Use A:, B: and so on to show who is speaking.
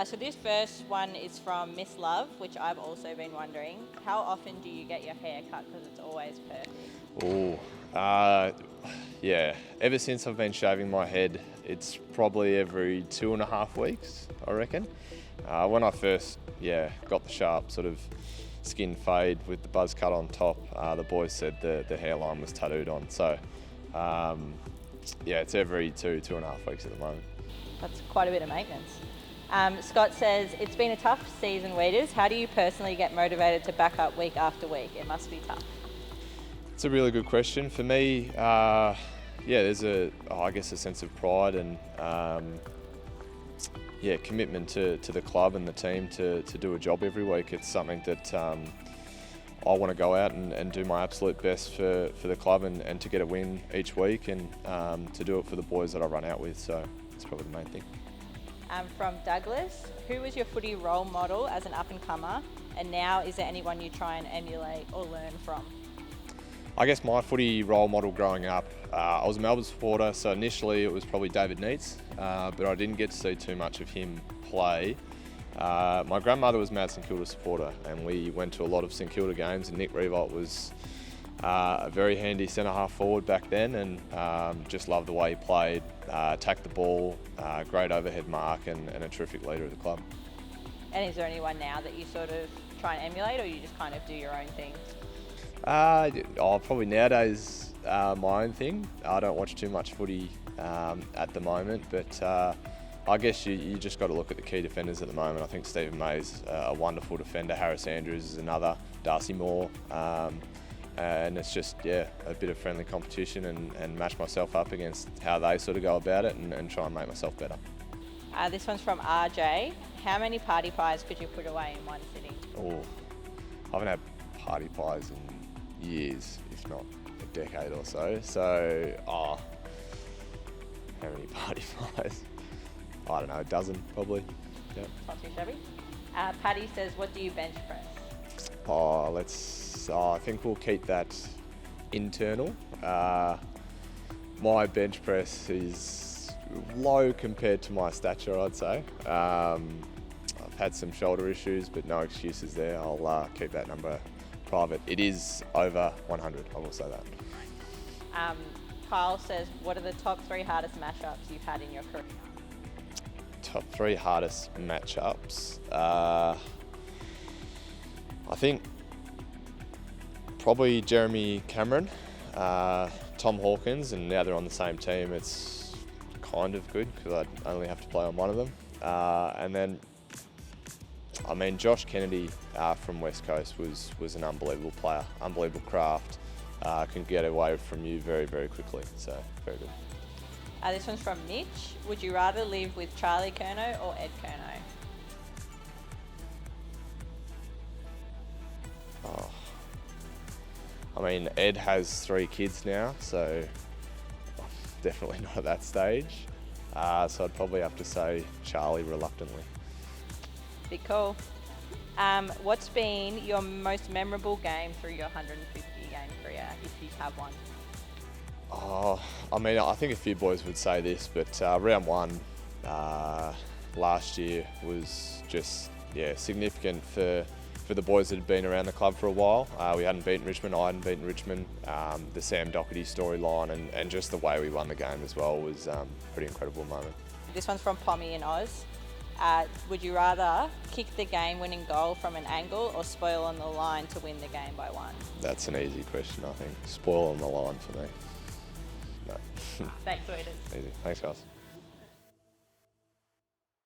A: So this first one is from Miss Love, which I've also been wondering. How often do you get your hair cut? Because it's always perfect.
B: Yeah. Ever since I've been shaving my head, it's probably every 2.5 weeks, I reckon. When I first, got the sharp sort of skin fade with the buzz cut on top, the boys said the hairline was tattooed on. So, it's every 2.5 weeks at the moment.
A: That's quite a bit of maintenance. Scott says, it's been a tough season, Weiters. How do you personally get motivated to back up week after week? It must be tough.
B: It's a really good question. For me, there's a sense of pride and commitment to the club and the team to do a job every week. It's something that I want to go out and do my absolute best for the club and to get a win each week and to do it for the boys that I run out with. So that's probably the main thing.
A: From Douglas, who was your footy role model as an up-and-comer, and now is there anyone you try and emulate or learn from?
B: I guess my footy role model growing up, I was a Melbourne supporter, so initially it was probably David Neitz, but I didn't get to see too much of him play. My grandmother was a mad St Kilda supporter, and we went to a lot of St Kilda games, and Nick Revolt was a very handy centre-half forward back then, and just loved the way he played, attacked the ball, great overhead mark, and a terrific leader of the club.
A: And is there anyone now that you sort of try and emulate, or you just kind of do your own thing?
B: Probably nowadays my own thing. I don't watch too much footy at the moment, but I guess you just got to look at the key defenders at the moment. I think Stephen May's a wonderful defender. Harris Andrews is another. Darcy Moore. And it's just, a bit of friendly competition and match myself up against how they sort of go about it and try and make myself better.
A: This one's from RJ. How many party pies could you put away in one sitting?
B: I haven't had party pies in years, if not a decade or so. So, how many party pies? I don't know, a dozen probably. Yep.
A: Not too shabby. Paddy says, what do you bench press?
B: I think we'll keep that internal. My bench press is low compared to my stature, I'd say. I've had some shoulder issues, but no excuses there. I'll keep that number private. It is over 100, I will say that.
A: Kyle says, what are the top 3 hardest mashups you've had in your career?
B: Top 3 hardest matchups. I think probably Jeremy Cameron, Tom Hawkins, and now they're on the same team. It's kind of good because I only have to play on one of them. And then, Josh Kennedy from West Coast was an unbelievable player, unbelievable craft. Can get away from you very, very quickly. So very good.
A: This one's from Mitch. Would you rather live with Charlie Curnow or Ed Curnow?
B: Ed has 3 kids now, so I'm definitely not at that stage. So I'd probably have to say Charlie reluctantly.
A: Big call. What's been your most memorable game through your 150 game career, if you have one?
B: I think a few boys would say this, but round 1 last year was just significant for the boys that had been around the club for a while. We hadn't beaten Richmond, I hadn't beaten Richmond. The Sam Doherty storyline and just the way we won the game as well was a pretty incredible moment.
A: This one's from Pommy in Oz. Would you rather kick the game-winning goal from an angle or spoil on the line to win the game by 1?
B: That's an easy question, I think. Spoil on the line for me. No.
A: Thanks, Weiters.
B: Easy. Thanks, guys.